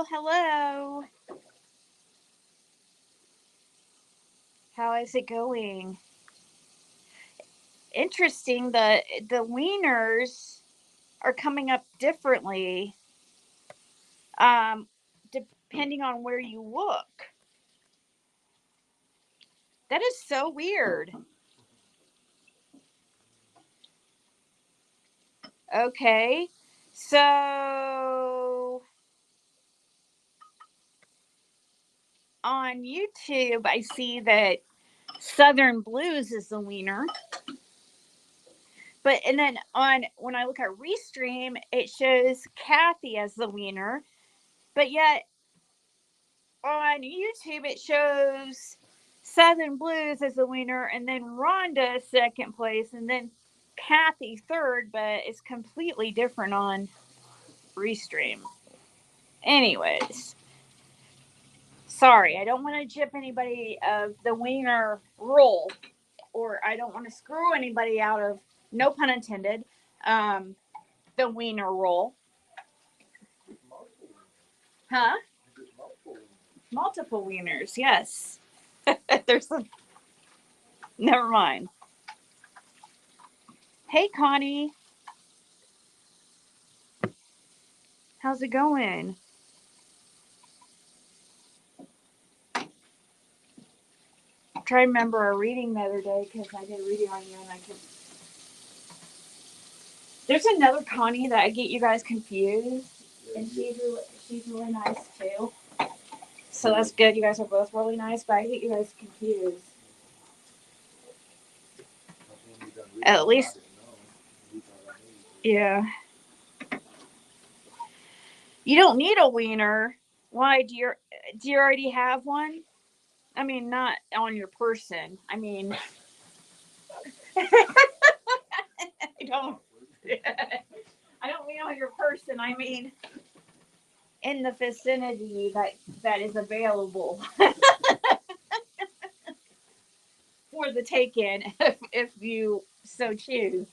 Hello, hello. How is it going? Interesting. The wieners are coming up differently, um, depending on where you look. That is so weird. Okay, so on YouTube, I see that Southern Blues is the wiener, but and then on when I look at Restream, it shows Kathy as the wiener, but yet on YouTube it shows Southern Blues as the winner, and then Rhonda second place, and then Kathy third, but it's completely different on Restream. Anyways, sorry, I don't want to jip anybody of the wiener rule, or I don't want to screw anybody out of, no pun intended, um, the wiener roll. Huh? Multiple wieners, yes. There's some. Never mind. Hey, Connie. How's it going? Try to remember our reading the other day because I did a reading on you and I could. There's another Connie that I get you guys confused, and she's really nice too. So that's good. You guys are both really nice, but I get you guys confused. At least, yeah. You don't need a wiener. Why do you already have one? I mean, not on your person. I mean, I don't. I don't mean on your person. I mean in the vicinity that is available for the take-in if you so choose.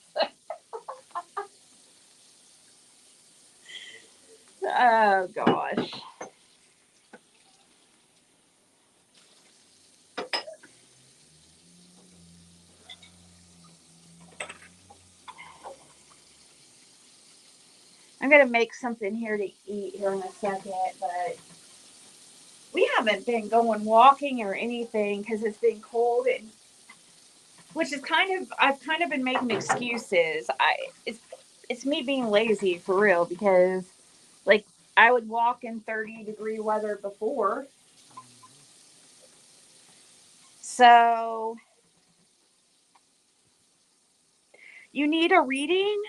Oh gosh. I'm gonna make something here to eat here in a second, but we haven't been going walking or anything because it's been cold, and which is I've kind of been making excuses. It's me being lazy for real because like I would walk in 30-degree weather before. So you need a reading?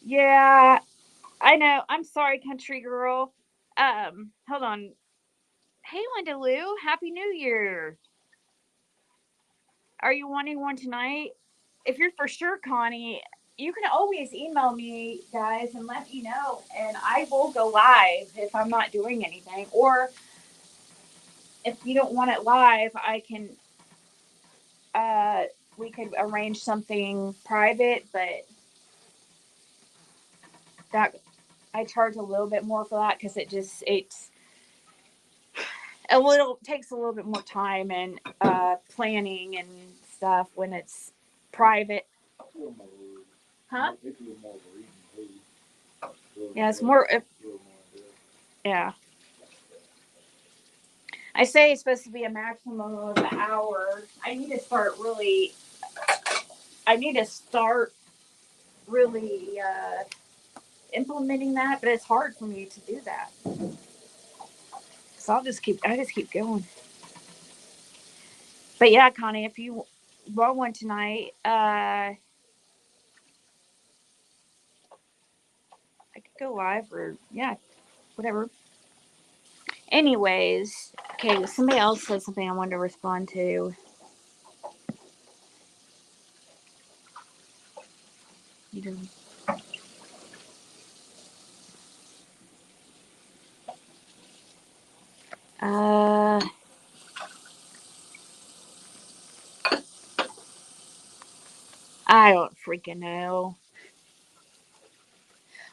Yeah, I know. I'm sorry, country girl. Hold on. Hey, Linda Lou, Happy New Year. Are you wanting one tonight? If you're for sure, Connie, you can always email me, guys, and let me know, and I will go live if I'm not doing anything. Or if you don't want it live, I can. Uh, we could arrange something private, but that I charge a little bit more for that because it's a little takes a little bit more time and planning and stuff when it's private. Huh? Yeah, it's more. Yeah, I say it's supposed to be a maximum of an hour. I need to start really implementing that, but it's hard for me to do that. So I just keep going. But yeah, Connie, if you want one tonight, I could go live or yeah, whatever. Anyways, okay, somebody else said something I wanted to respond to. You do. Uh, I don't freaking know.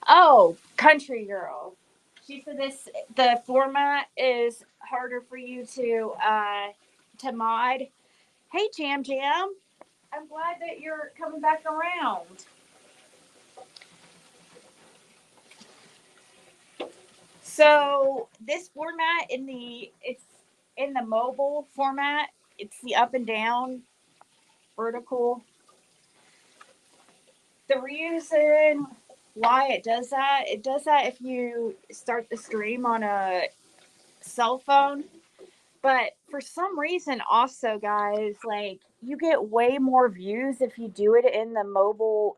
Oh, Country Girl. She said the format is harder for you to mod. Hey Jam Jam. I'm glad that you're coming back around. So this format it's in the mobile format. It's the up and down vertical. The reason why it does that if you start the stream on a cell phone. But for some reason, also, guys, like you get way more views if you do it in the mobile.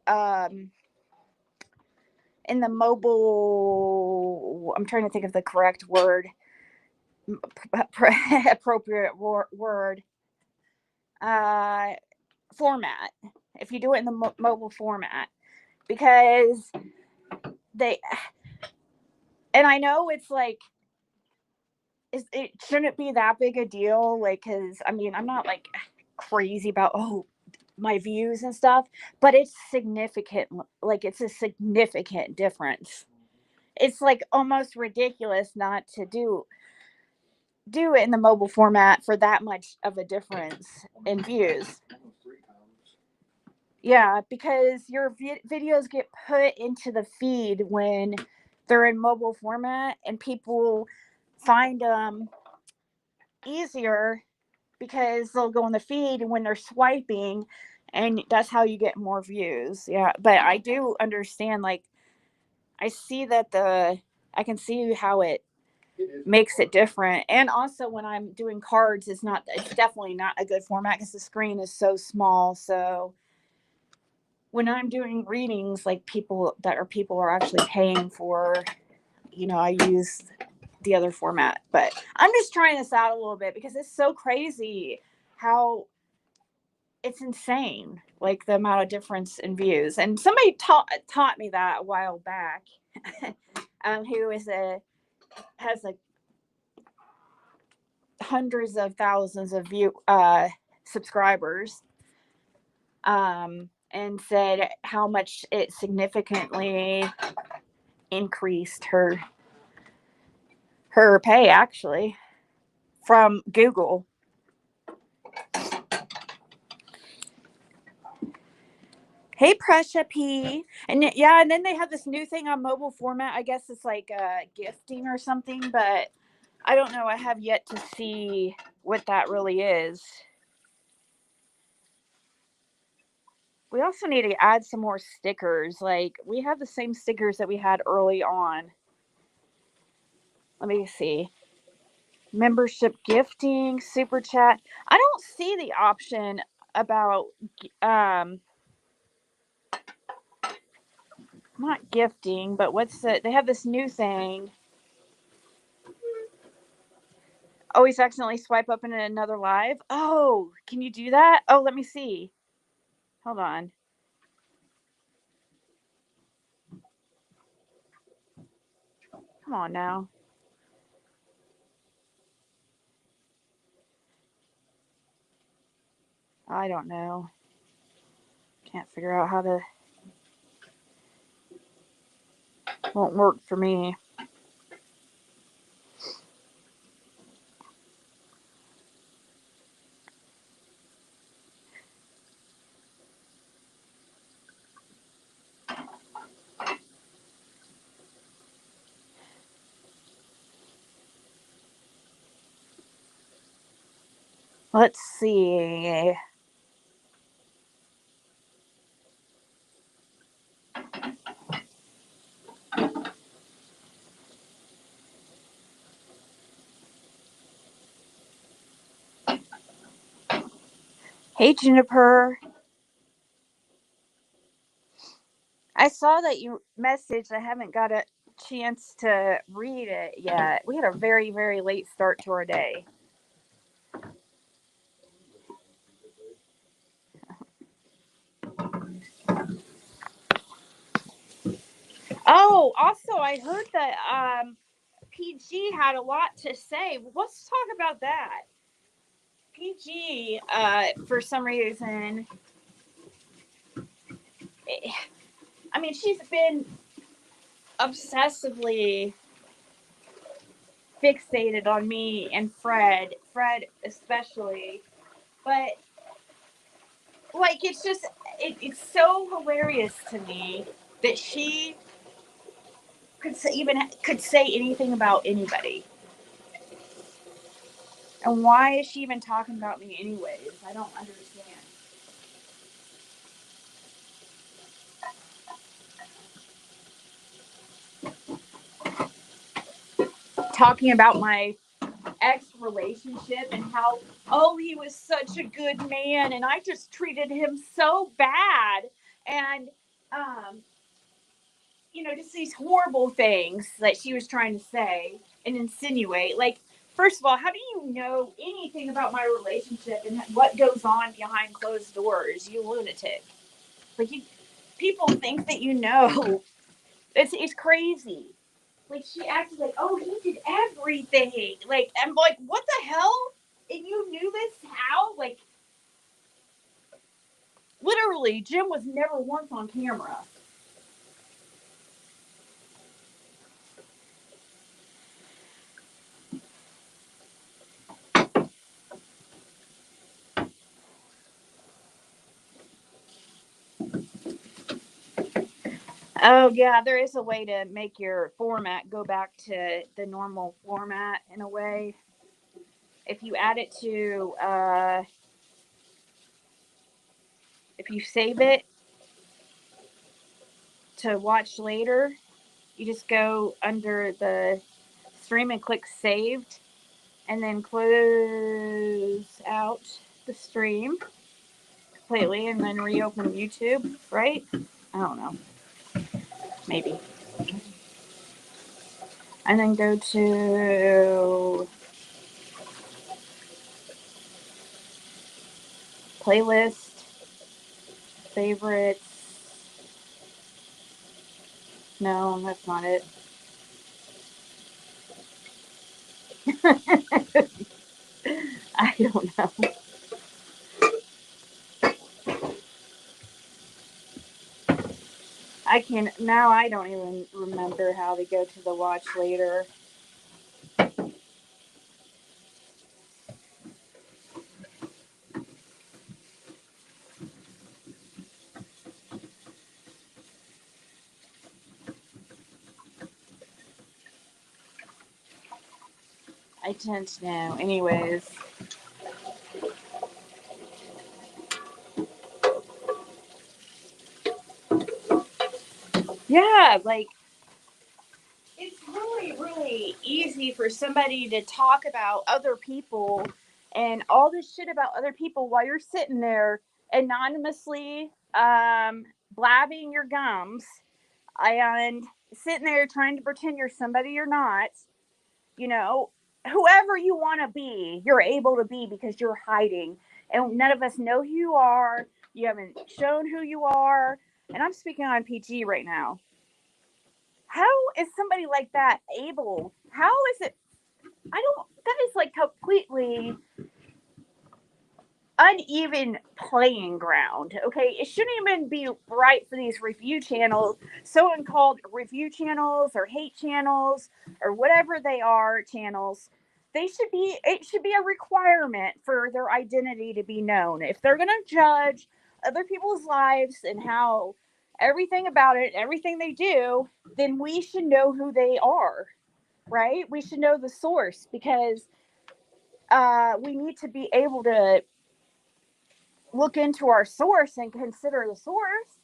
Um, in the mobile. I'm trying to think of the correct word. Appropriate word. Uh, format. If you do it in the mobile format, because they and I know it's like it shouldn't be that big a deal, like, because I mean I'm not like crazy about my views and stuff, but it's significant. Like it's a significant difference. It's like almost ridiculous not to do it in the mobile format for that much of a difference in views. Yeah, because your videos get put into the feed when they're in mobile format, and people find them easier because they'll go in the feed when they're swiping, and that's how you get more views. Yeah, but I do understand. Like, I see that I can see how it makes it different. And also, when I'm doing cards, it's definitely not a good format because the screen is so small. So when I'm doing readings, like people are actually paying for, I use the other format. But I'm just trying this out a little bit because it's so crazy how it's insane, like the amount of difference in views. And somebody taught me that a while back, who has like hundreds of thousands of subscribers, and said how much it significantly increased her pay, actually, from Google. Hey, Prussia P. And yeah, and then they have this new thing on mobile format. I guess it's like gifting or something, but I don't know. I have yet to see what that really is. We also need to add some more stickers. Like, we have the same stickers that we had early on. Let me see. Membership gifting, super chat. I don't see the option about not gifting, but they have this new thing. Always accidentally swipe up in another live. Oh, can you do that? Oh, let me see. Hold on. Come on now. I don't know. Can't figure out how to. Won't work for me. Let's see. Hey, Juniper. I saw that you messaged. I haven't got a chance to read it yet. We had a very, very late start to our day. Oh, also, I heard that PG had a lot to say. Let's talk about that. PG, for some reason, I mean, she's been obsessively fixated on me and Fred especially. But like, it's just it's so hilarious to me that she could say anything about anybody. And why is she even talking about me anyways? I don't understand. Talking about my ex relationship and how, oh, he was such a good man and I just treated him so bad. And um just these horrible things that she was trying to say and insinuate. Like, first of all, how do you know anything about my relationship and what goes on behind closed doors, you lunatic? Like, people think that you know. It's crazy. Like, she acted like, oh, he did everything. Like, I'm like, what the hell? And you knew this? How? Like, literally, Jim was never once on camera. Oh yeah, there is a way to make your format go back to the normal format in a way. If you add it to, if you save it to watch later, you just go under the stream and click saved, and then close out the stream completely, and then reopen YouTube. Right? I don't know. Maybe. And then go to playlist, favorites. No, that's not it. I don't know. I can now. I don't even remember how to go to the watch later. I tend to know. Anyways, yeah, like, it's really easy for somebody to talk about other people and all this shit about other people while you're sitting there anonymously blabbing your gums and sitting there trying to pretend you're somebody you're not. You know, whoever you want to be, you're able to be because you're hiding. And none of us know who you are. You haven't shown who you are. And I'm speaking on PG right now. How is somebody like that able? How is it? I don't, that is like completely uneven playing ground. Okay, it shouldn't even be right for these review channels, so-called review channels or hate channels or whatever they are channels. They should be. It should be a requirement for their identity to be known. If they're going to judge other people's lives and how everything about it, everything they do, then we should know who they are. Right? We should know the source because we need to be able to look into our source and consider the source.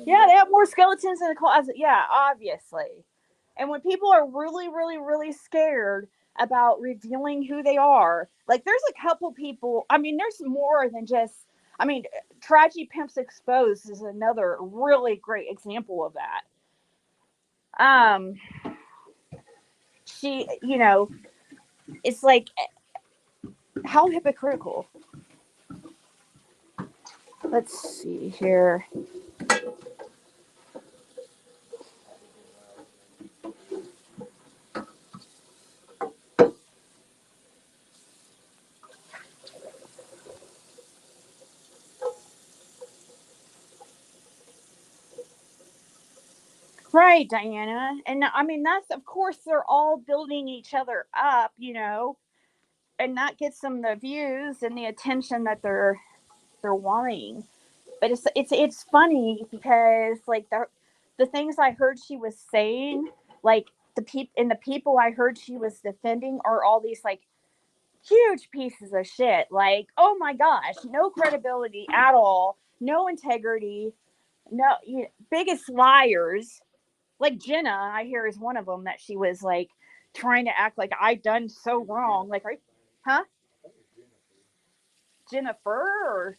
Yeah, they have more skeletons in the closet. Yeah, obviously. And when people are really scared about revealing who they are, like, there's a couple people. I mean, there's more than just. I mean, Tragedy Pimps Exposed is another really great example of that. Um, she, it's like, how hypocritical. Let's see here. Right, Diana. And I mean, that's, of course, they're all building each other up, you know, and that gets them the views and the attention that they're wanting. But it's funny because like the things I heard she was saying, like the people I heard she was defending are all these like huge pieces of shit. Like, oh my gosh, no credibility at all, no integrity, no, biggest liars. Like Jenna, I hear is one of them that she was like trying to act like I done so wrong. Like, huh? Jennifer? Or,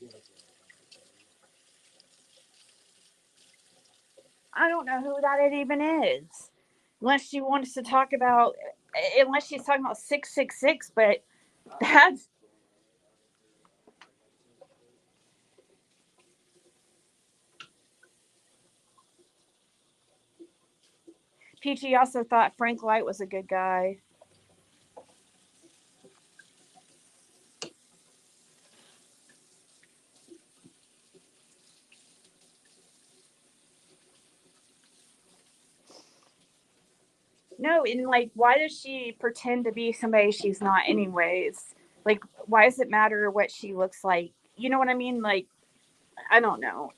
I don't know who that even is. Unless she wants to talk about, unless she's talking about 666, but that's PG also thought Frank Light was a good guy. No, and like, why does she pretend to be somebody she's not, anyways? Like, why does it matter what she looks like? You know what I mean? Like, I don't know.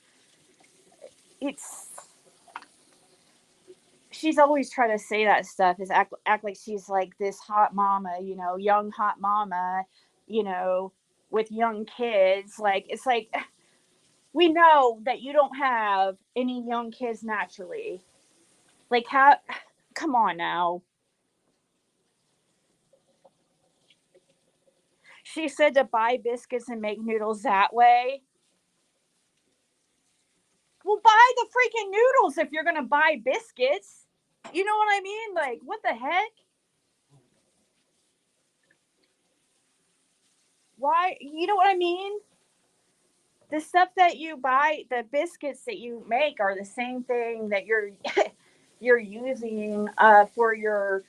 It's she's always trying to say that stuff is act like she's like this hot mama, you know, young hot mama, you know, with young kids. Like, it's like we know that you don't have any young kids naturally. Like, how? Come on now. She said to buy biscuits and make noodles that way. Well, buy the freaking noodles if you're gonna buy biscuits. You know what I mean? Like, what the heck? Why? You know what I mean? The stuff that you buy, the biscuits that you make, are the same thing that you're using for your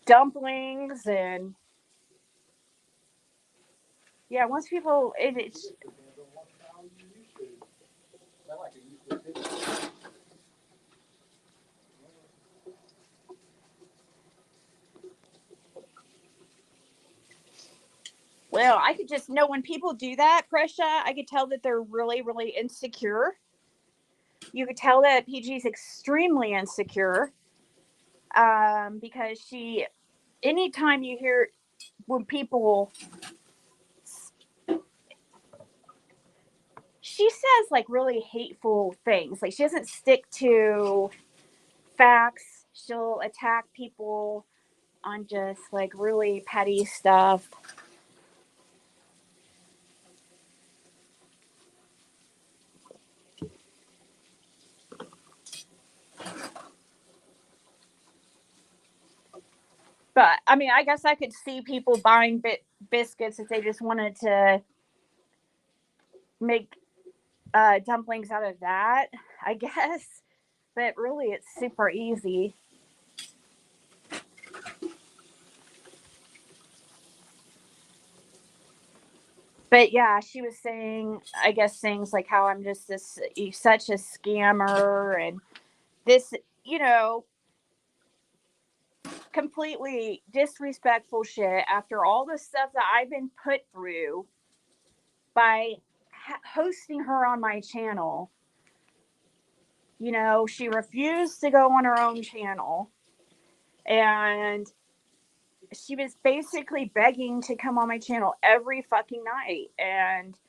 dumplings. And yeah, once people, it's well, I could just know when people do that, Presha. I could tell that they're really, really insecure. You could tell that PG's extremely insecure, because anytime you hear when people, she says like really hateful things. Like, she doesn't stick to facts. She'll attack people on just like really petty stuff. But I mean, I guess I could see people buying biscuits if they just wanted to make dumplings out of that, I guess. But really, it's super easy. But yeah, she was saying, I guess, things like how I'm just such a scammer, and this, you know, completely disrespectful shit after all the stuff that I've been put through by hosting her on my channel. You know, she refused to go on her own channel, and she was basically begging to come on my channel every fucking night. And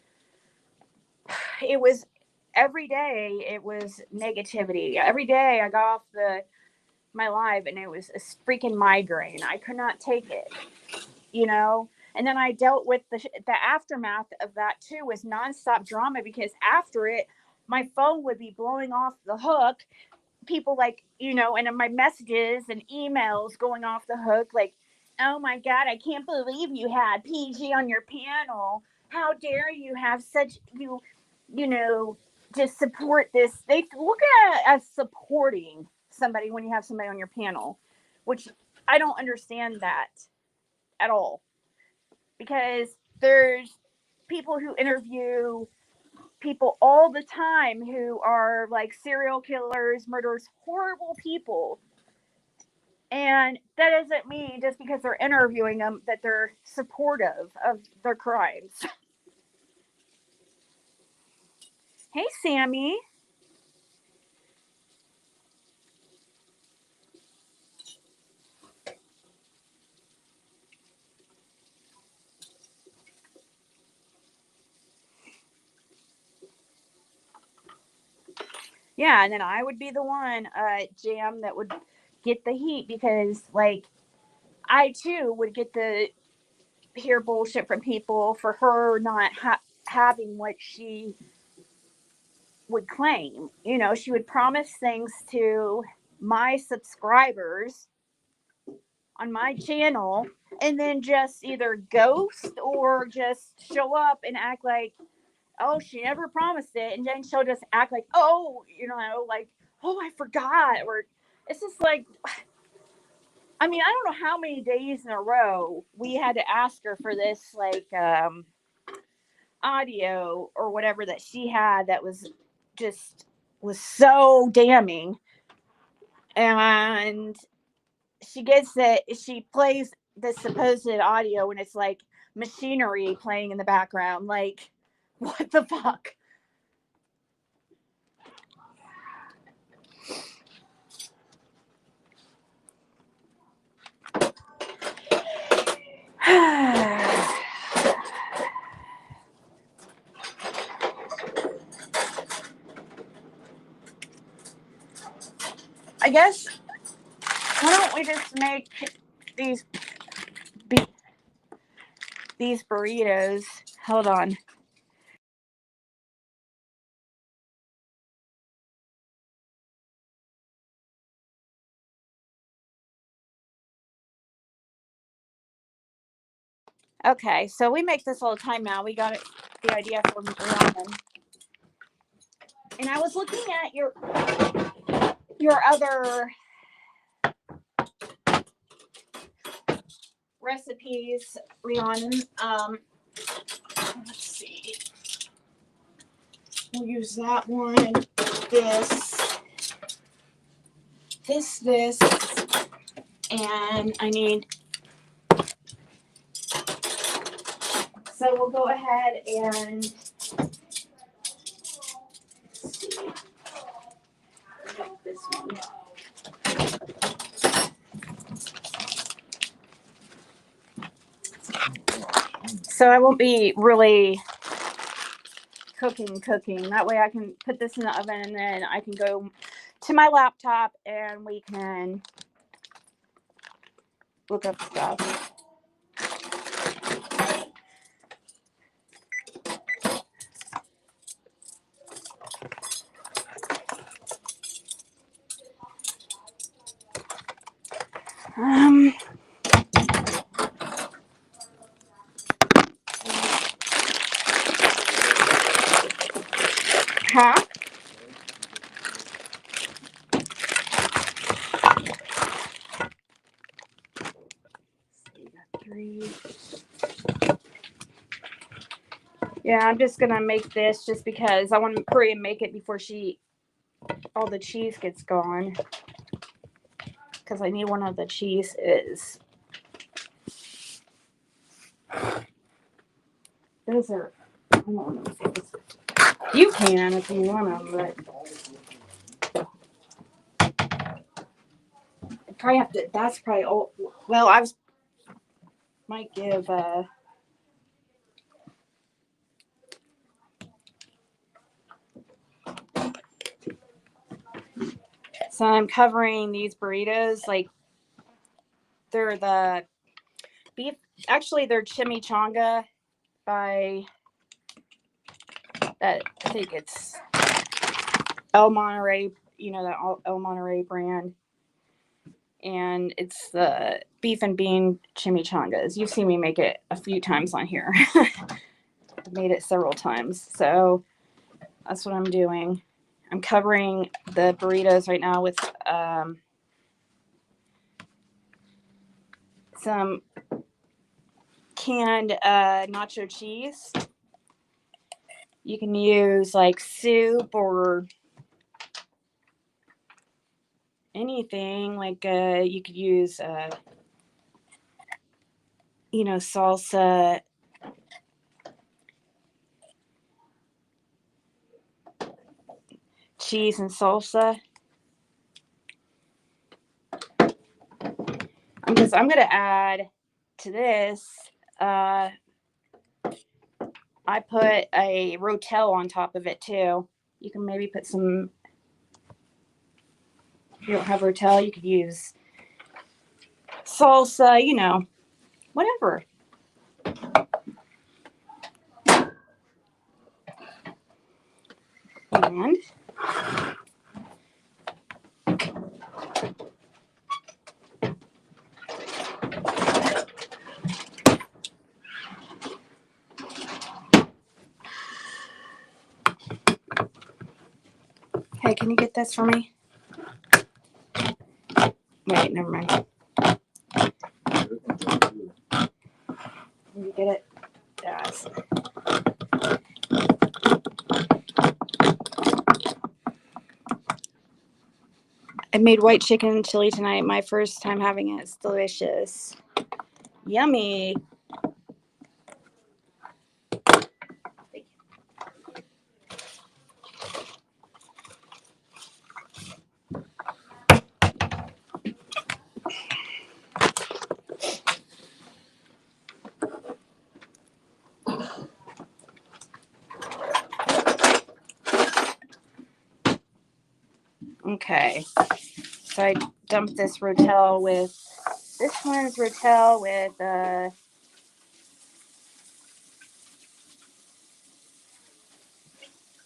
it was every day, it was negativity. Every day I got off my live and it was a freaking migraine. I could not take it, you know. And then I dealt with the aftermath of that too, was nonstop drama, because after it, my phone would be blowing off the hook. People, like, you know, and in my messages and emails going off the hook, like, oh my god, I can't believe you had PG on your panel. How dare you have such, you know, just support this. They look at it as supporting somebody when you have somebody on your panel, which I don't understand that at all, because there's people who interview people all the time who are like serial killers, murderers, horrible people. And that doesn't mean just because they're interviewing them that they're supportive of their crimes. Hey, Sammy. Yeah, and then I would be the one, Jam, that would get the heat because, like, I too would get the hear bullshit from people for her not having what she would claim. You know, she would promise things to my subscribers on my channel and then just either ghost or just show up and act like, oh, she never promised it. And then she'll just act like, oh, you know, like, oh, I forgot. Or it's just like, I mean, I don't know how many days in a row we had to ask her for this, like, audio or whatever that she had that was so damning. And she gets it, she plays the supposed audio and it's like machinery playing in the background. Like, what the fuck? I guess, why don't we just make these these burritos? Hold on. Okay, so we make this all the time now. We got it, the idea from ramen. And I was looking at your other recipes, Rhiannon. Let's see. We'll use that one. This, and I need. So we'll go ahead and see. Make this one. So I won't be really cooking. That way I can put this in the oven and then I can go to my laptop and we can look up stuff. Huh? Three. Yeah, I'm just gonna make this just because I want to hurry and make it before all the cheese gets gone. Because I need one of the cheeses. Those are. You can if you want them, but I probably have to. That's probably old. Well, might give. So I'm covering these burritos like they're the beef. Actually, they're chimichanga by that. I think it's El Monterey. You know that El Monterey brand, and it's the beef and bean chimichangas. You've seen me make it a few times on here. I've made it several times, so that's what I'm doing. I'm covering the burritos right now with some canned nacho cheese. You can use like soup or anything. Like you could use, salsa. Cheese and salsa. Because I'm going to add to this, I put a rotel on top of it too. You can maybe put some, if you don't have rotel, you could use salsa, whatever. And hey, can you get this for me? Wait, never mind. Can you get it? Yes. I made white chicken chili tonight. My first time having it. It's delicious. Yummy. Okay. So I dumped this rotel with, this one's rotel with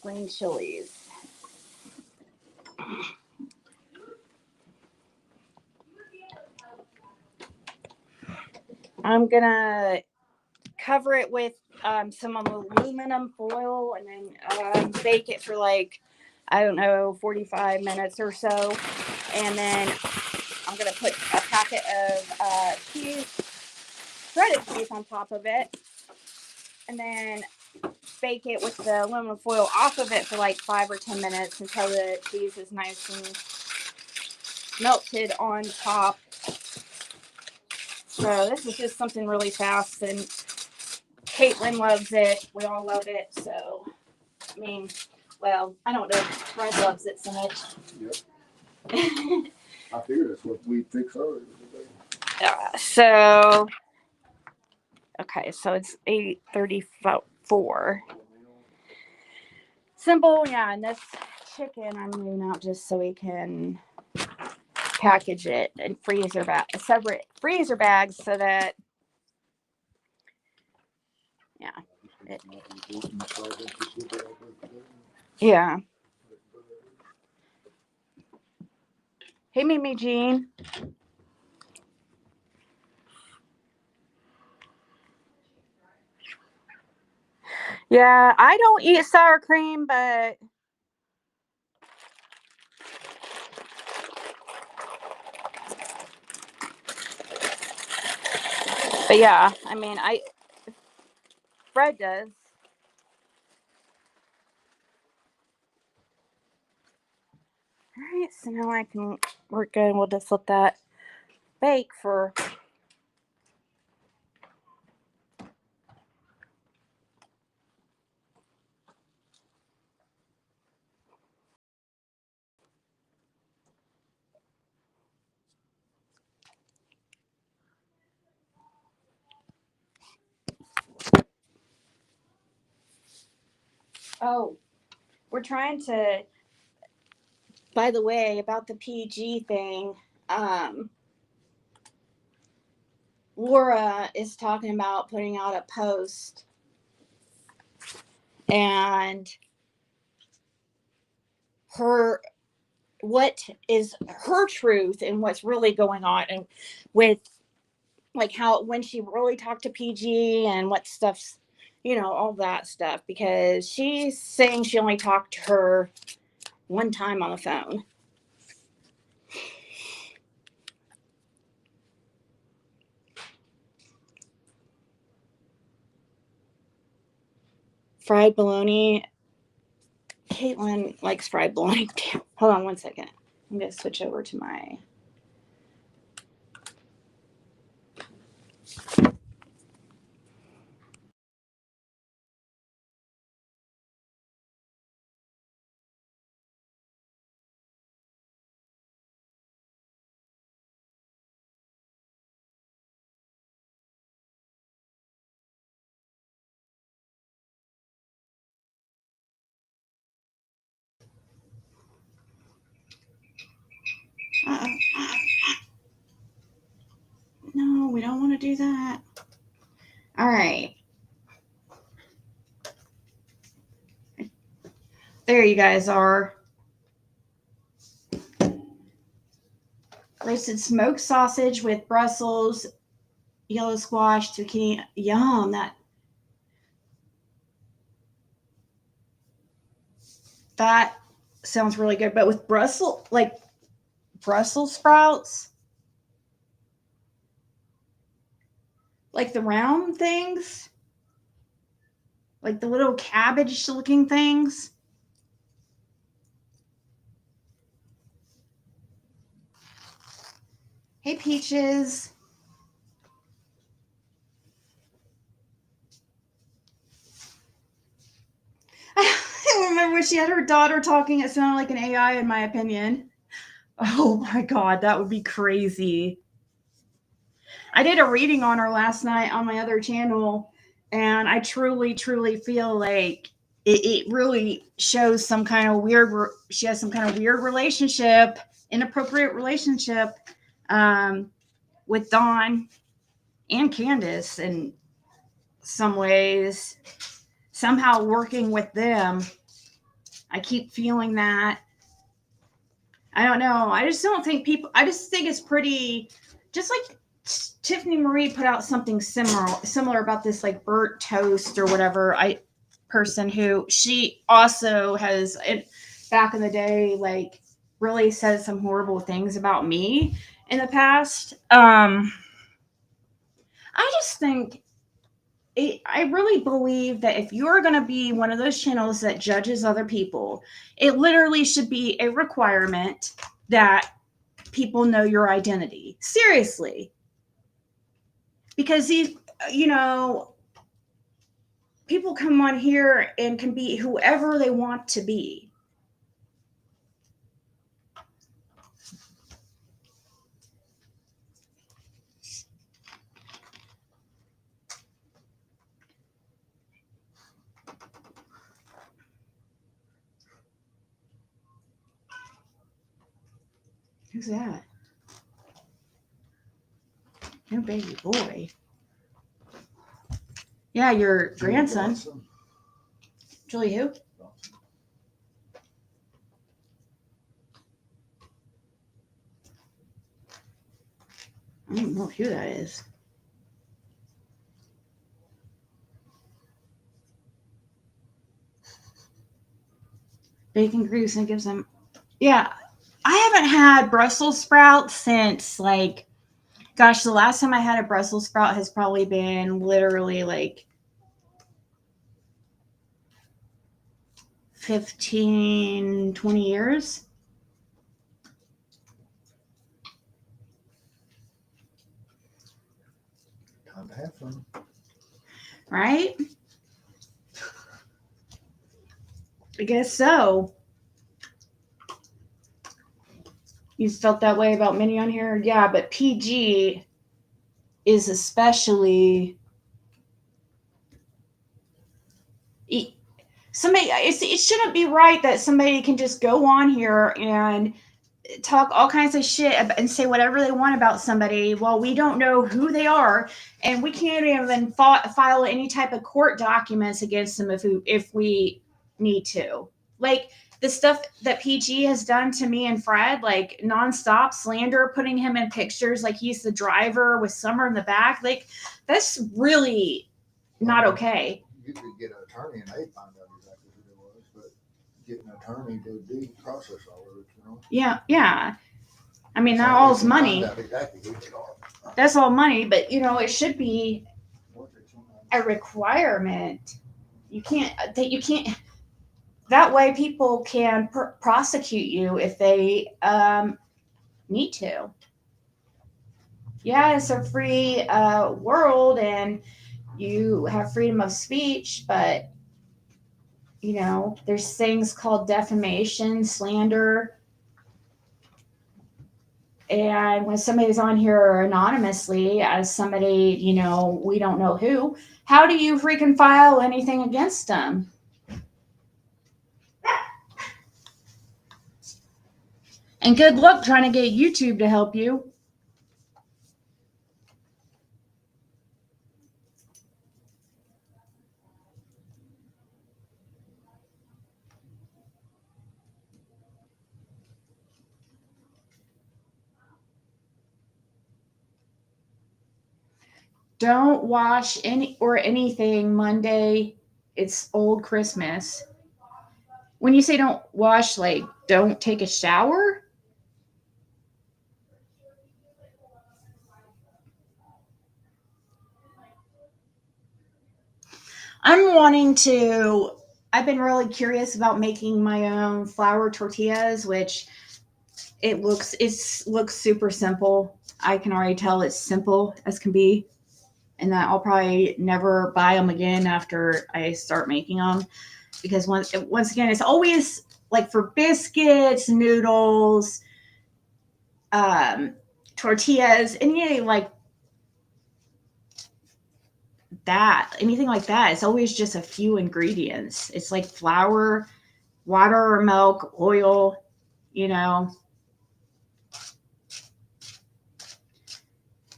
green chilies. I'm gonna cover it with some aluminum foil and then bake it for like, I don't know, 45 minutes or so. And then I'm gonna put a packet of cheese, shredded cheese on top of it. And then bake it with the aluminum foil off of it for like 5 or 10 minutes until the cheese is nice and melted on top. So this is just something really fast, and Caitlin loves it. We all love it. So, I mean, well, I don't know if Fred loves it so much. Yep. I figured that's what we fix ours. So, okay, so it's 8:34. Simple, yeah. And this chicken I'm moving out just so we can package it in separate freezer bags so that, yeah. Yeah. Hey, Mimi Jean. Yeah, I don't eat sour cream, but yeah, I mean, Fred does. All right, so now we're good. We'll just let that bake for. Oh, we're trying to, by the way, about the PG thing, Laura is talking about putting out a post, and what is her truth and what's really going on, and with like how, when she really talked to PG and what stuff's, all that stuff, because she's saying she only talked to her one time on the phone. Fried bologna. Caitlin likes fried bologna. Hold on one second. I'm going to switch over to my. No, we don't want to do that. All right. There you guys are. Roasted smoked sausage with Brussels, yellow squash, zucchini. Yum. That sounds really good. But with Brussels sprouts, like the round things, like the little cabbage looking things. Hey, Peaches. I remember when she had her daughter talking, it sounded like an AI, in my opinion. Oh my God, that would be crazy. I did a reading on her last night on my other channel, and I truly, truly feel like it really shows some kind of weird, she has some kind of weird relationship, inappropriate relationship with Dawn and Candace in some ways, somehow working with them. I keep feeling that. I don't know. I just don't think I just think it's pretty, just like Tiffany Marie put out something similar about this like burnt toast or whatever. Person who she also has back in the day like really said some horrible things about me in the past. I just think I really believe that if you're going to be one of those channels that judges other people, it literally should be a requirement that people know your identity. Seriously. Because people come on here and can be whoever they want to be. Who's that? No baby boy. Yeah, your grandson. Julie who? I don't know who that is. Bacon grease and gives them. Yeah, I haven't had Brussels sprouts since like, gosh, the last time I had a Brussels sprout has probably been literally like 15, 20 years. Time to have fun. Right? I guess so. You felt that way about many on here? Yeah, but PG is especially somebody. It shouldn't be right that somebody can just go on here and talk all kinds of shit and say whatever they want about somebody. Well, we don't know who they are, and we can't even file any type of court documents against them if we need to. Like the stuff that PG has done to me and Fred, like nonstop slander, putting him in pictures like he's the driver with Summer in the back. Like that's really not okay. You could get an attorney and they find out exactly who it was, but get an attorney to process all of it, Yeah. I mean, that all's money. Exactly who they are. That's all money, but it should be a requirement. You can't. That way people can prosecute you if they need to. Yeah, it's a free world and you have freedom of speech, but there's things called defamation, slander, and when somebody's on here anonymously as somebody, we don't know who, how do you freaking file anything against them? And good luck trying to get YouTube to help you. Don't wash anything Monday. It's old Christmas. When you say don't wash, like don't take a shower? I'm wanting to. I've been really curious about making my own flour tortillas, which it looks super simple. I can already tell it's simple as can be, and that I'll probably never buy them again after I start making them because once again, it's always like for biscuits, noodles, um, tortillas, anything like that. Anything like that. It's always just a few ingredients. It's like flour, water or milk, oil, you know,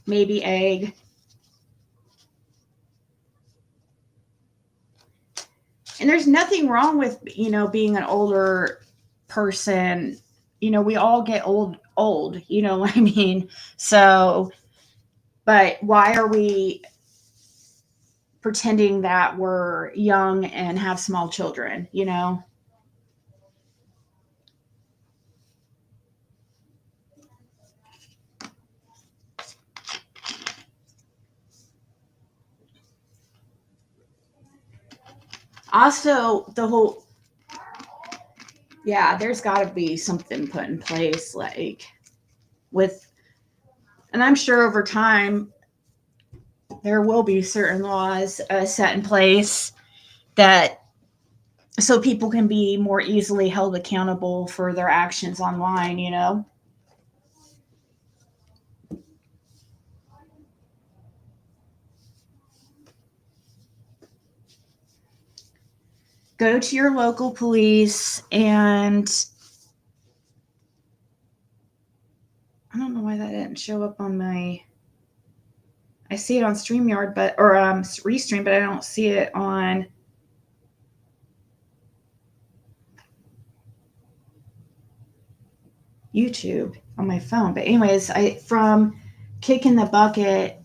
maybe egg. And there's nothing wrong with, being an older person. We all get old, you know what I mean? So, but why are we pretending that we're young and have small children? Also, the whole, yeah, there's got to be something put in place, like with, and I'm sure over time there will be certain laws set in place that so people can be more easily held accountable for their actions online. Go to your local police, and I don't know why that didn't show up on my, I see it on StreamYard, or Restream, but I don't see it on YouTube on my phone. But anyways, I from Kick in the Bucket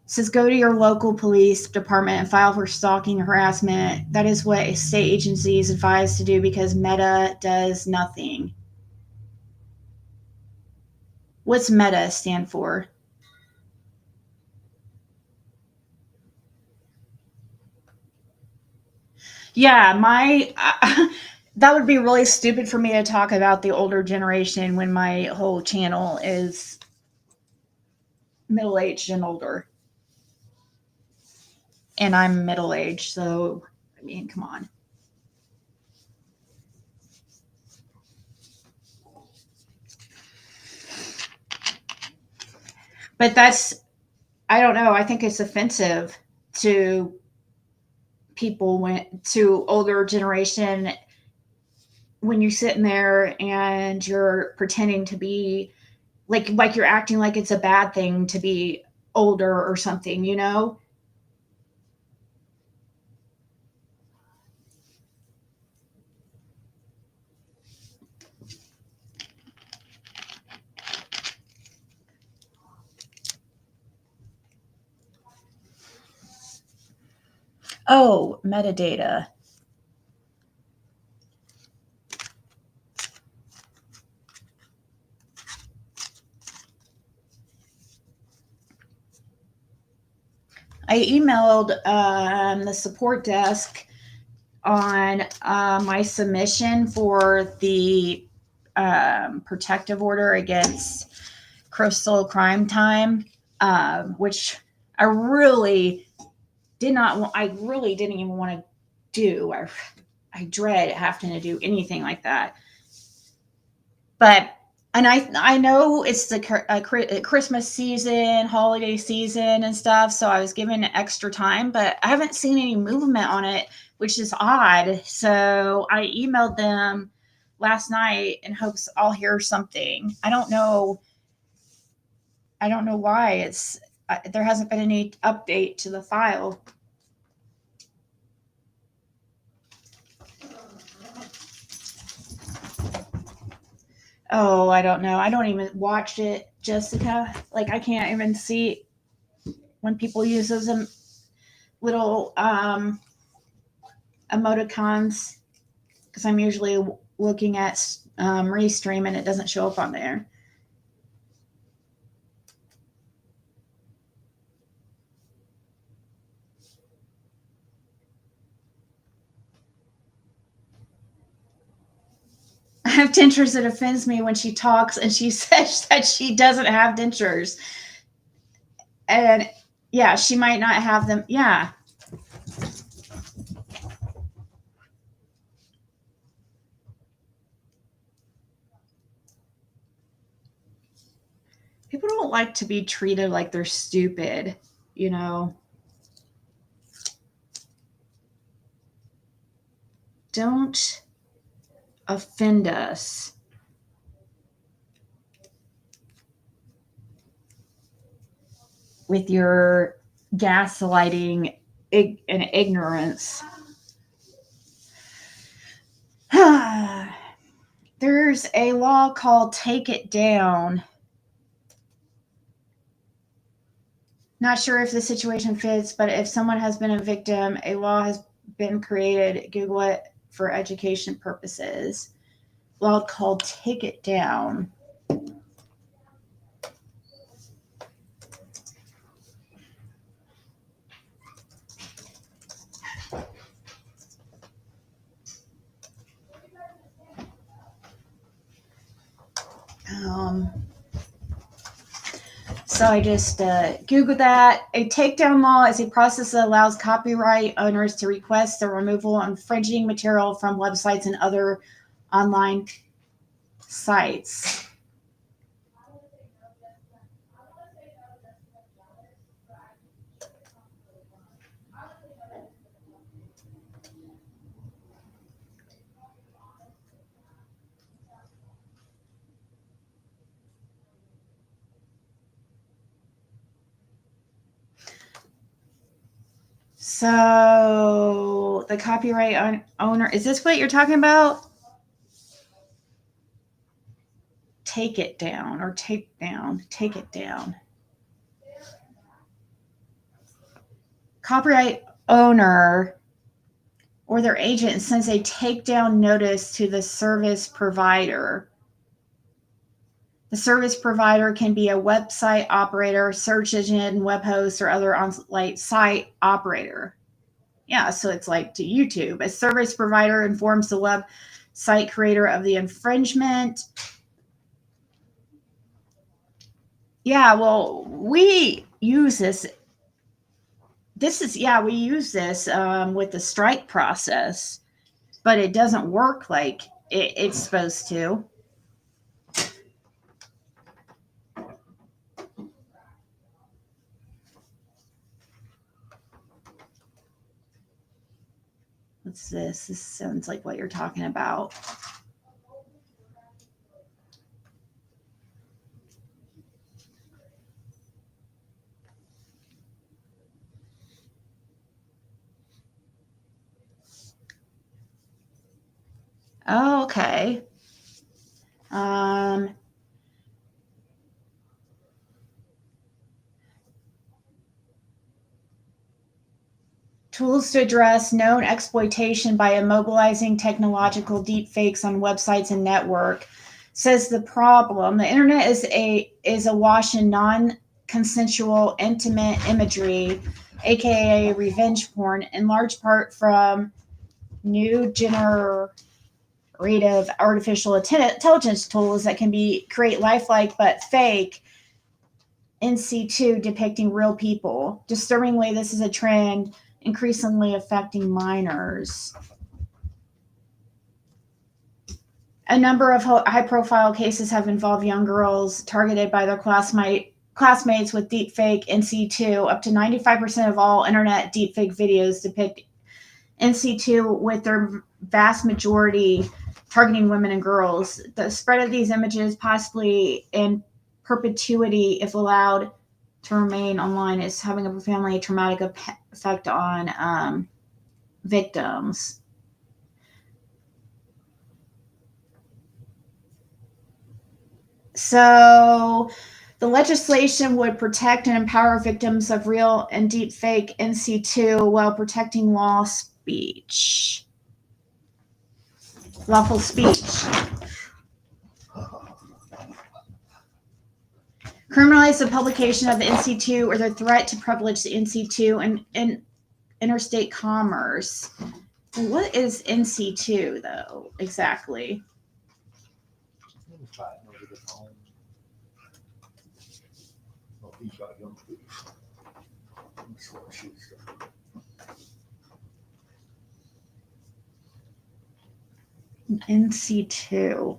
says go to your local police department and file for stalking harassment. That is what state agencies advise to do because Meta does nothing. What's Meta stand for? Yeah, that would be really stupid for me to talk about the older generation when my whole channel is middle aged and older, and I'm middle aged. So I mean, come on. But that's, I don't know. I think it's offensive to people to older generation when you're sitting there and you're pretending to be like you're acting like it's a bad thing to be older or something. Oh, metadata. I emailed the support desk on my submission for the protective order against Crystal Crime Time, which I really did not want, I really didn't even want to do. I dread having to do anything like that. But and I know it's the Christmas season, holiday season, and stuff. So I was given extra time, but I haven't seen any movement on it, which is odd. So I emailed them last night in hopes I'll hear something. I don't know. I don't know why there hasn't been any update to the file. Oh, I don't know. I don't even watch it, Jessica. Like I can't even see when people use those little emoticons because I'm usually looking at Restream and it doesn't show up on there. I have dentures that offends me when she talks and she says that she doesn't have dentures. And yeah, she might not have them. Yeah. People don't like to be treated like they're stupid, you know. Don't offend us. With your gaslighting and ignorance. There's a law called Take It Down. Not sure if the situation fits, but if someone has been a victim, a law has been created. Google it for education purposes. Law called Take It Down. So I just Googled that. A takedown law is a process that allows copyright owners to request the removal of infringing material from websites and other online sites. So the copyright owner, is this what you're talking about? Take it down or take it down. Copyright owner or their agent sends a takedown notice to the service provider. The service provider can be a website operator, search engine, web host, or other on-site site operator. Yeah, so it's like to YouTube. A service provider informs the website creator of the infringement. Yeah, well, we use this. We use this with the strike process, but it doesn't work like it's supposed to. What's this? This sounds like what you're talking about. Oh, okay. Tools to address known exploitation by immobilizing technological deepfakes on websites and network. Says the problem: the internet is awash in non-consensual intimate imagery, aka revenge porn, in large part from new generative artificial intelligence tools that can be create lifelike but fake NC2 depicting real people. Disturbingly, this is a trend increasingly affecting minors. A number of high-profile cases have involved young girls targeted by their classmates with deepfake NC2. Up to 95% of all internet deepfake videos depict NC2, with their vast majority targeting women and girls. The spread of these images, possibly in perpetuity if allowed to remain online, is having a profoundly traumatic effect on victims. So the legislation would protect and empower victims of real and deep fake NC2 while protecting lawful speech. Criminalize the publication of the NC2 or the threat to publish the NC2 in interstate commerce. What is NC2 though, exactly? Fighting over the phone. Well, he's got young people. That's what she's got. NC2.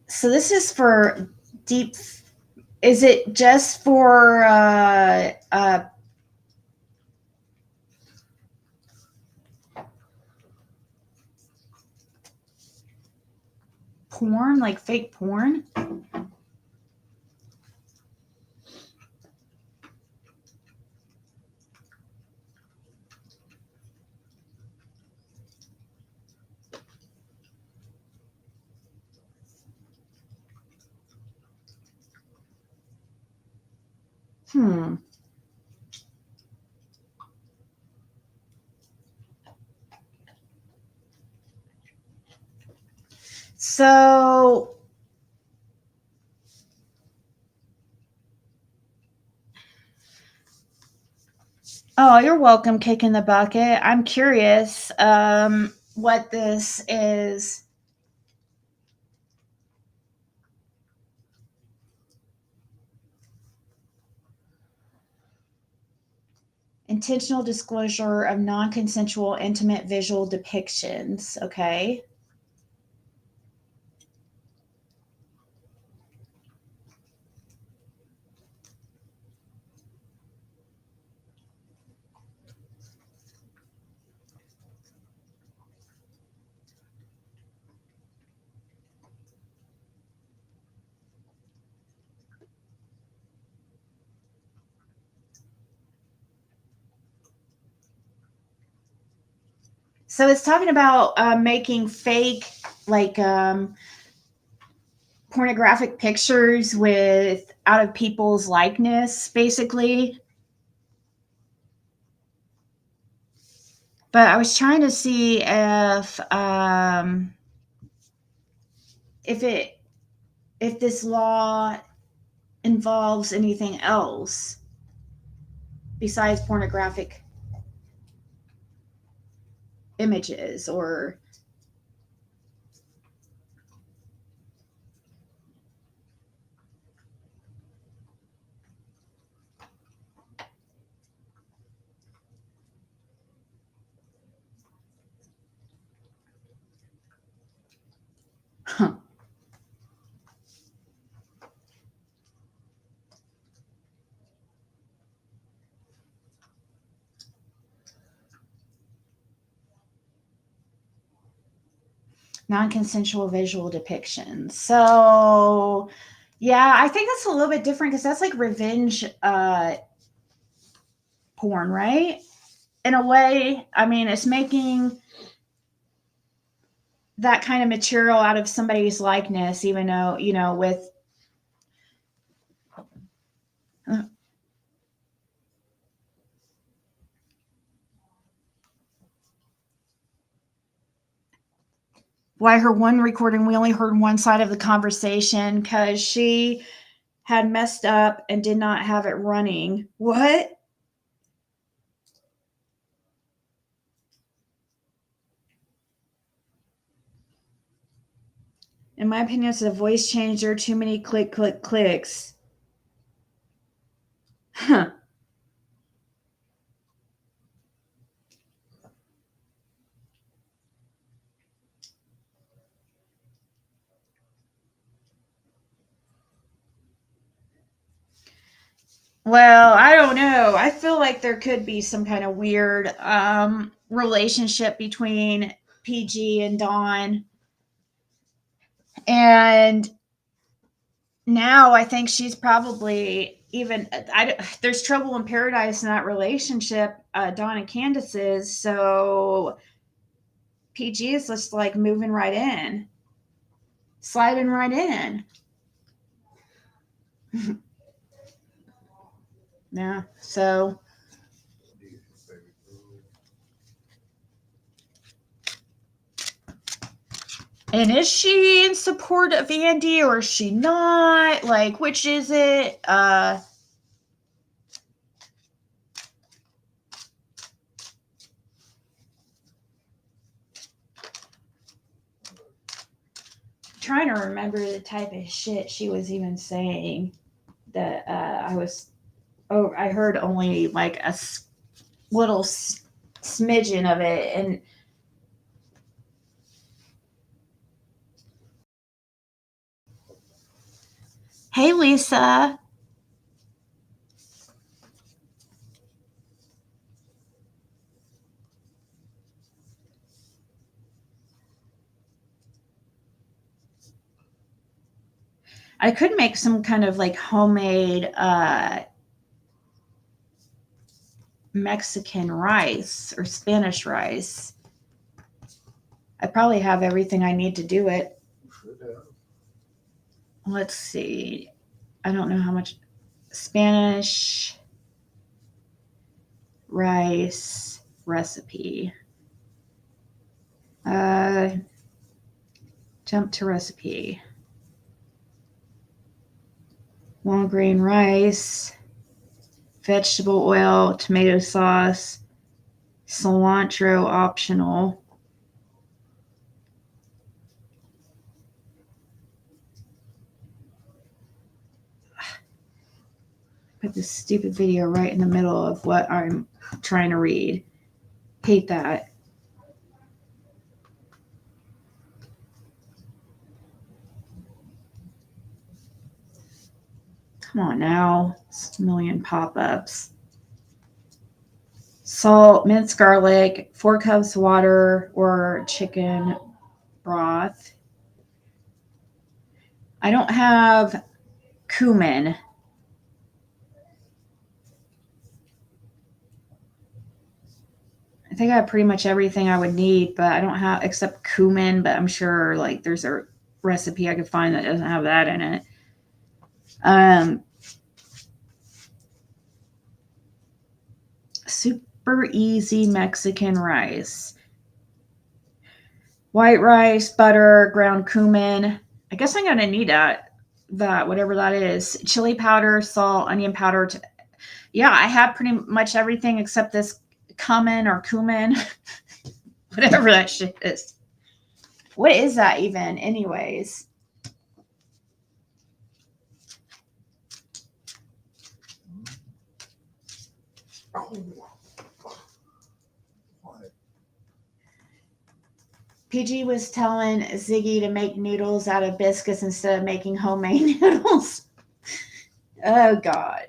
So this is for deep. Is it just for porn, like fake porn? So, oh, you're welcome, Kick in the Bucket. I'm curious what this is. Intentional disclosure of non-consensual intimate visual depictions. Okay. So it's talking about making fake, like pornographic pictures with out of people's likeness, basically. But I was trying to see if this law involves anything else besides pornographic images or huh. Non-consensual visual depictions. So yeah, I think that's a little bit different because that's like revenge porn, right? In a way, I mean, it's making that kind of material out of somebody's likeness, even though, with why her one recording, we only heard one side of the conversation because she had messed up and did not have it running. What? In my opinion, it's a voice changer. Too many clicks. Huh. Well, I don't know. I feel like there could be some kind of weird relationship between PG and Dawn. And now I think she's probably even there's trouble in paradise in that relationship, Dawn and Candace's. So PG is just like moving right in, sliding right in. Yeah. So and is she in support of Andy or is she not? Like, which is it? Trying to remember the type of shit she was even saying that I heard only like a little smidgen of it. And hey, Lisa. I could make some kind of like homemade Mexican rice or Spanish rice. I probably have everything I need to do it. Let's see. I don't know how much Spanish rice recipe. Jump to recipe. Long grain rice, vegetable oil, tomato sauce, cilantro optional. Put this stupid video right in the middle of what I'm trying to read. Hate that. Come on now. It's a million pop-ups. Salt, minced garlic, 4 cups water or chicken broth. I don't have cumin. I think I have pretty much everything I would need, but I don't have except cumin, but I'm sure like there's a recipe I could find that doesn't have that in it. Super easy Mexican rice. White rice, butter, ground cumin. I guess I'm gonna need that whatever that is. Chili powder, salt, onion powder. Yeah, I have pretty much everything except this cumin or cumin, whatever that shit is. What is that even, anyways? PG was telling Ziggy to make noodles out of biscuits instead of making homemade noodles. Oh, God.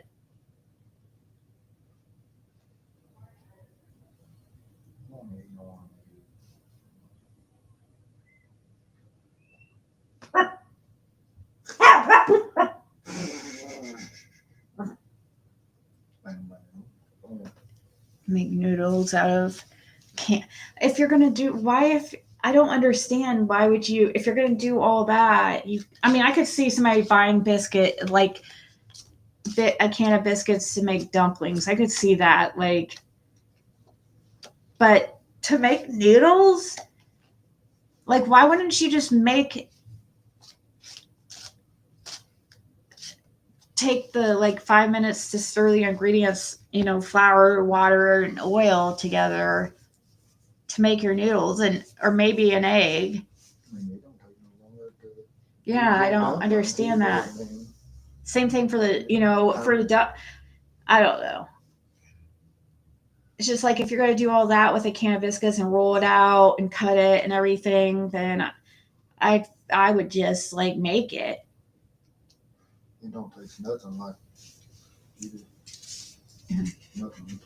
Make noodles out of if you're gonna do I don't understand why would you if you're gonna do all that I mean I could see somebody buying biscuit like a can of biscuits to make dumplings. I could see that like, but to make noodles Like, why wouldn't you just take the like 5 minutes to stir the ingredients, flour, water, and oil together to make your noodles, or maybe an egg. I mean, it don't take no longer to. Yeah, I don't dumplings understand either. that. I mean, Same thing for the, for the duck. I don't know. It's just like if you're going to do all that with a can of viscous and roll it out and cut it and everything, then I would just like make it. it don't taste nothing like you do. Nothing.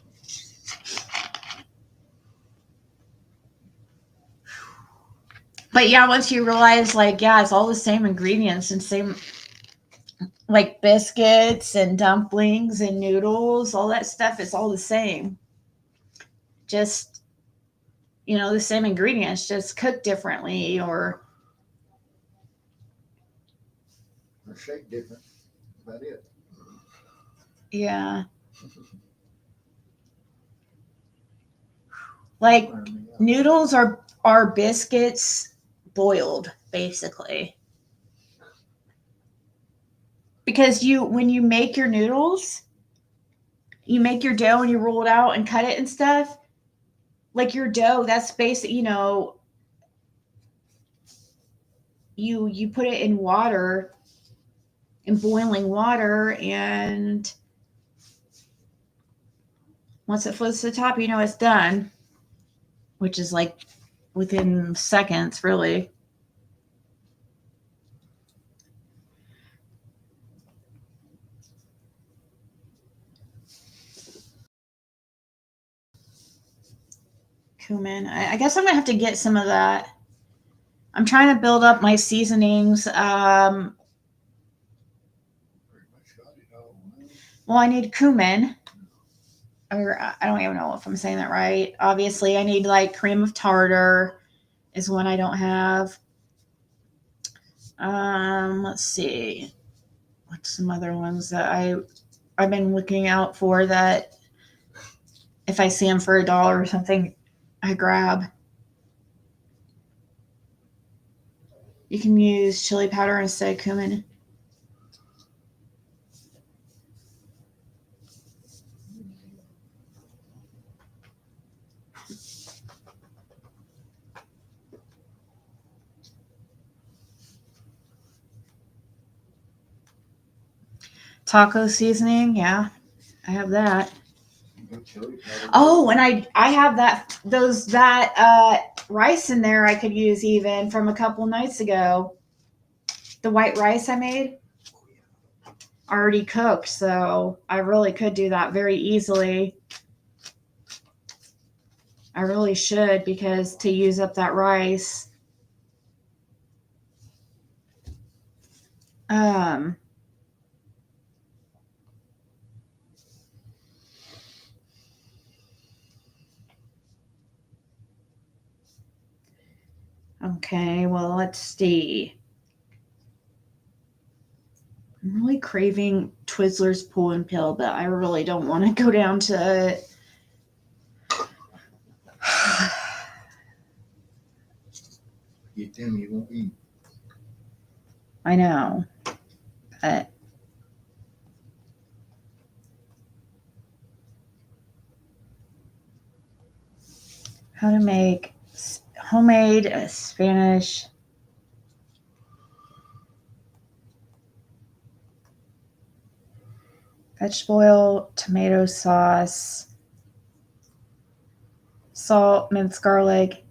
But yeah, once you realize, like, yeah, it's all the same ingredients and same, like, biscuits and dumplings and noodles, all that stuff is all the same. Just, the same ingredients, just cooked differently, or They're shaped different. About it. yeah. Like, Wear me out. noodles are biscuits boiled, basically. Because when you make your noodles, you make your dough and you roll it out and cut it and stuff. Like your dough, that's basic. You put it in water, in boiling water, and once it floats to the top, it's done, which is like within seconds, really. Cumin. I guess I'm gonna have to get some of that. I'm trying to build up my seasonings. Pretty much got it all. Well, I need cumin, or I don't even know if I'm saying that right. Obviously, I need like cream of tartar, is one I don't have. Let's see. What's some other ones that I've been looking out for that if I see them for $1 or something, I grab. You can use chili powder instead of cumin. Taco seasoning, yeah, I have that. Got chili powder. Oh, and I have that rice in there I could use even from a couple nights ago. The white rice I made already cooked, so I really could do that very easily. I really should, because to use up that rice. Um okay, well, let's see. I'm really craving Twizzlers pull and pill, but I really don't want to go down to Get them, you won't eat. I know. But how to make homemade Spanish vegetable oil, tomato sauce, salt, minced garlic.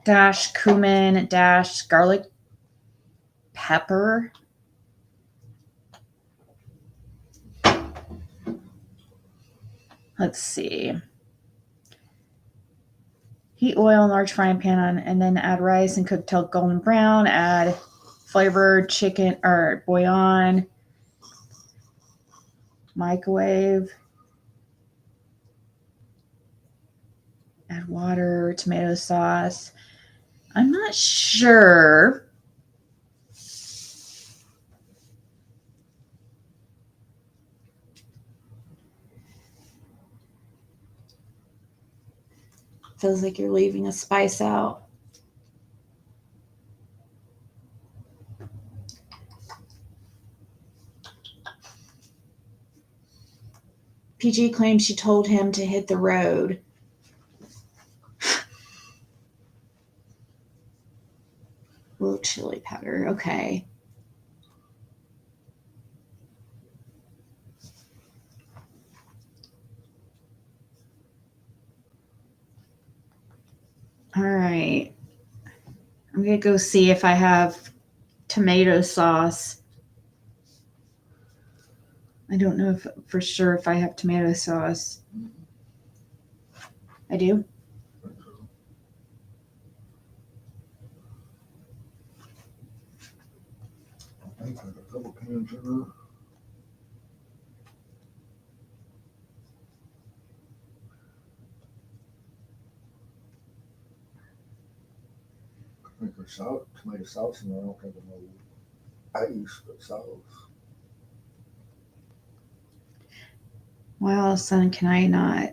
Dash cumin, dash garlic pepper. Let's see. Heat oil in large frying pan on, and then add rice and cook till golden brown. Add flavored chicken or bouillon. Microwave. Add water, tomato sauce. I'm not sure Feels like you're leaving a spice out. PG claims she told him to hit the road. Little chili powder. Okay. All right. I'm going to go see if I have tomato sauce. I don't know if for sure if I have tomato sauce. I do? I think there's a couple cans in there. I think there's tomato sauce in there. I don't think there's no ice, but sauce. Well, son, can I not?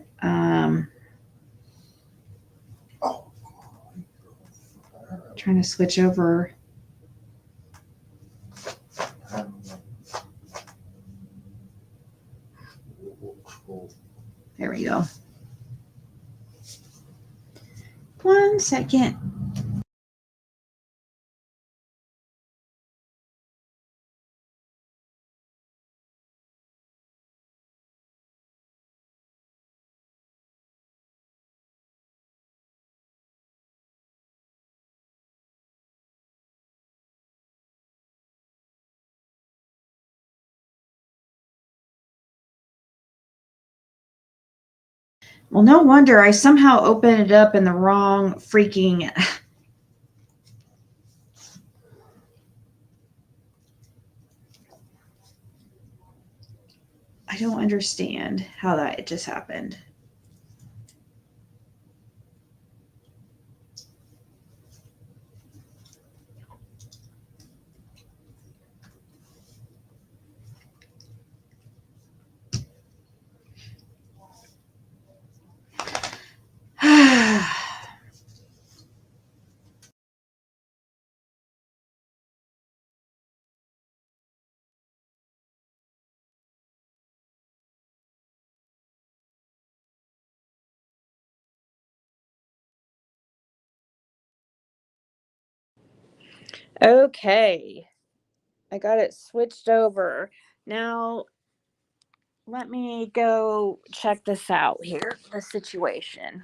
Oh. Trying to switch over. There we go. 1 second. Well, no wonder I somehow opened it up in the wrong freaking. I don't understand how that just happened. Okay. I got it switched over. Now, let me go check this out here, the situation.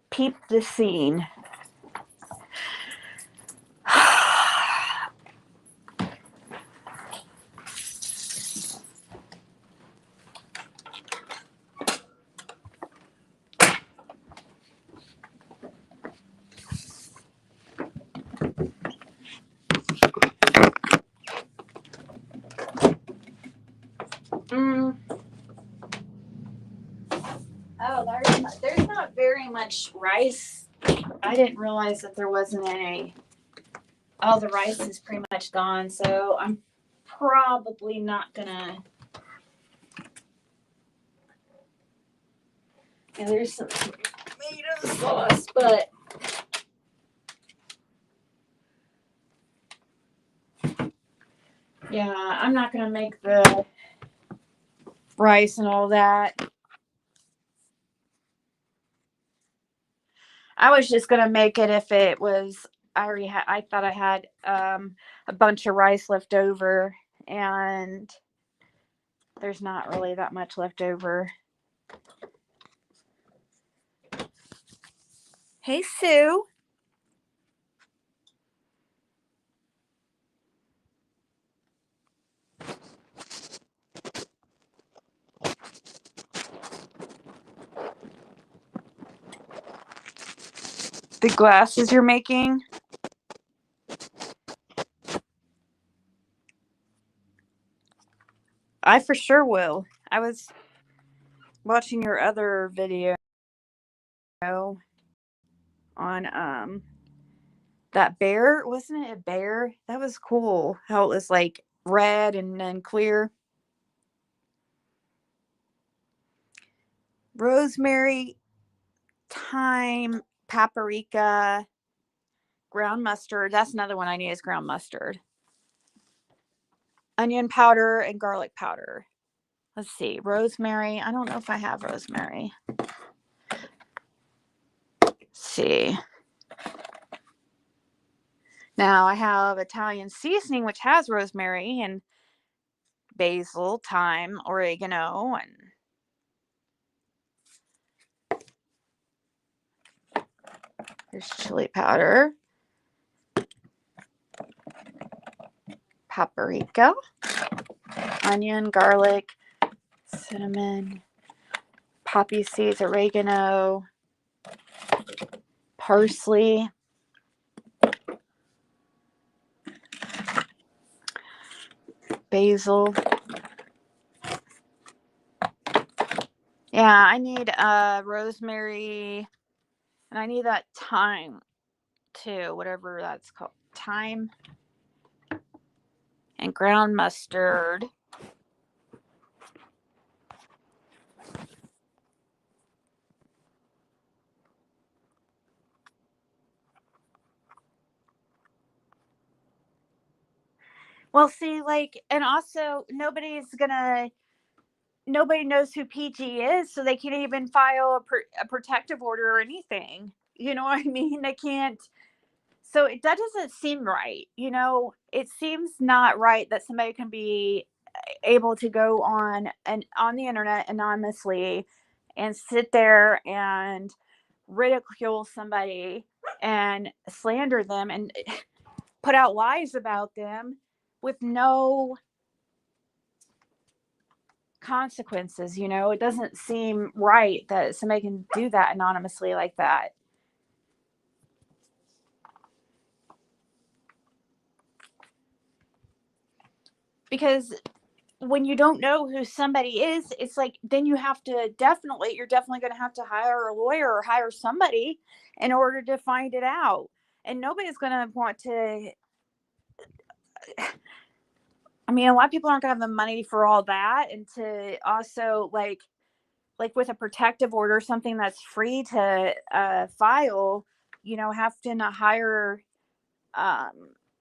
Peep the scene. Oh, there's not very much rice. I didn't realize that there wasn't any. All the rice is pretty much gone, so I'm probably not gonna. Yeah, there's some tomato sauce, but yeah, I'm not gonna make the rice and all that. I was just gonna make it if it was. I thought I had a bunch of rice left over, and there's not really that much left over. Hey, Sue. The glasses you're making? I for sure will. I was watching your other video on that bear. Wasn't it a bear? That was cool. How it was like red and then clear. rosemary, thyme, paprika, ground mustard. That's another one I need is ground mustard. Onion powder and garlic powder. Let's see. Rosemary. I don't know if I have rosemary. Let's see. Now I have Italian seasoning, which has rosemary and basil, thyme, oregano, and there's chili powder, paprika, onion, garlic, cinnamon, poppy seeds, oregano, parsley, basil. Yeah, I need rosemary, and I need that thyme too, whatever that's called. Thyme and ground mustard. Well, see, like, and also nobody knows who PG is, so they can't even file a protective order or anything. You know what I mean? They can't. So that doesn't seem right. It seems not right that somebody can be able to go on the internet anonymously and sit there and ridicule somebody and slander them and put out lies about them with no consequences. It doesn't seem right that somebody can do that anonymously like that. Because when you don't know who somebody is, it's like then you're definitely going to have to hire a lawyer or hire somebody in order to find it out. And nobody's going to want to. I mean, a lot of people aren't going to have the money for all that, and to also like with a protective order, something that's free to file, have to not hire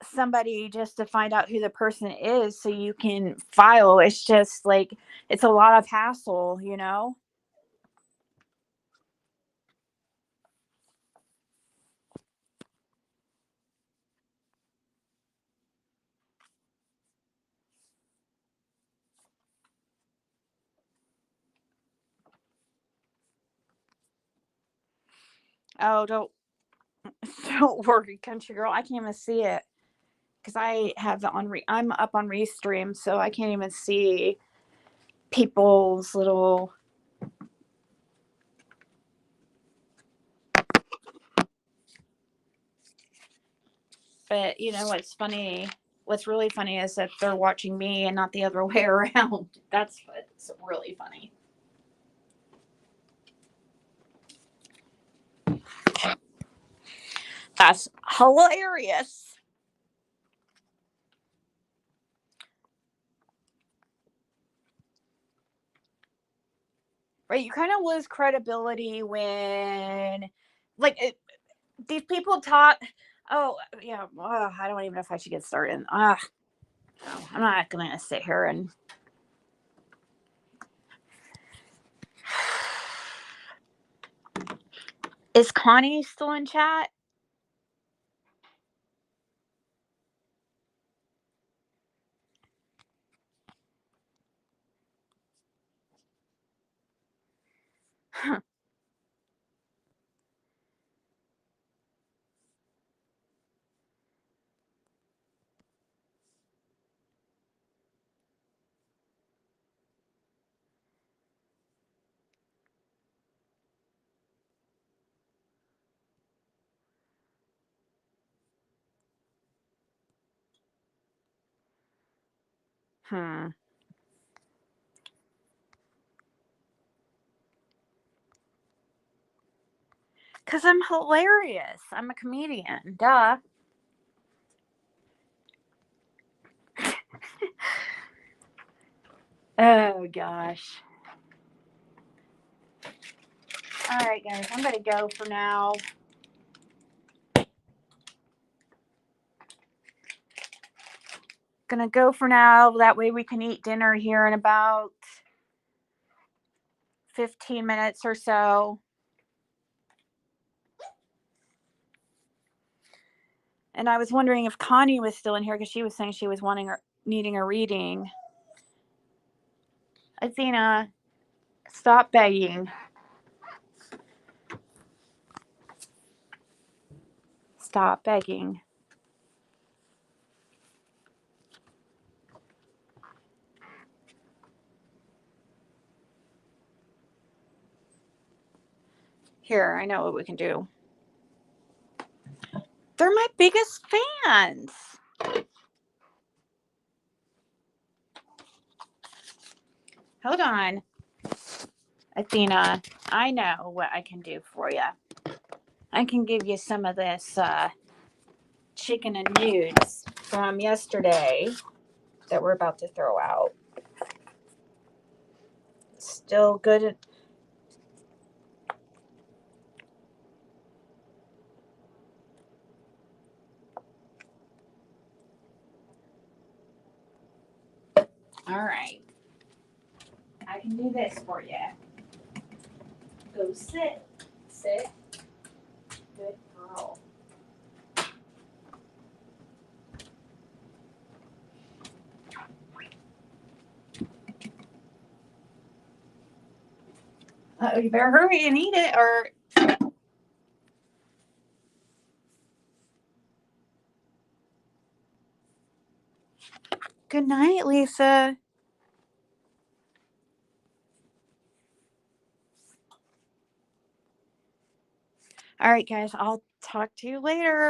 somebody just to find out who the person is so you can file. It's just like it's a lot of hassle. Oh, don't worry, country girl. I can't even see it because I have it on. I'm up on Restream, so I can't even see people's little. But what's funny? What's really funny is that they're watching me and not the other way around. That's what's really funny. That's hilarious. Right? You kind of lose credibility when, like, these people talk. Oh, yeah. I don't even know if I should get started. No, I'm not going to sit here and. Is Connie still in chat? Hmm. Because I'm hilarious. I'm a comedian. Duh. Oh, gosh. All right, guys, I'm going to go for now. Gonna go for now. That way we can eat dinner here in about 15 minutes or so. And I was wondering if Connie was still in here because she was saying she was needing a reading. Athena, stop begging. Stop begging. Here, I know what we can do. They're my biggest fans. Hold on. Athena, I know what I can do for you. I can give you some of this chicken and nudes from yesterday that we're about to throw out. Still good. All right. I can do this for you. Go sit. Sit. Good girl. You better hurry and eat it or... Good night, Lisa. All right, guys. I'll talk to you later.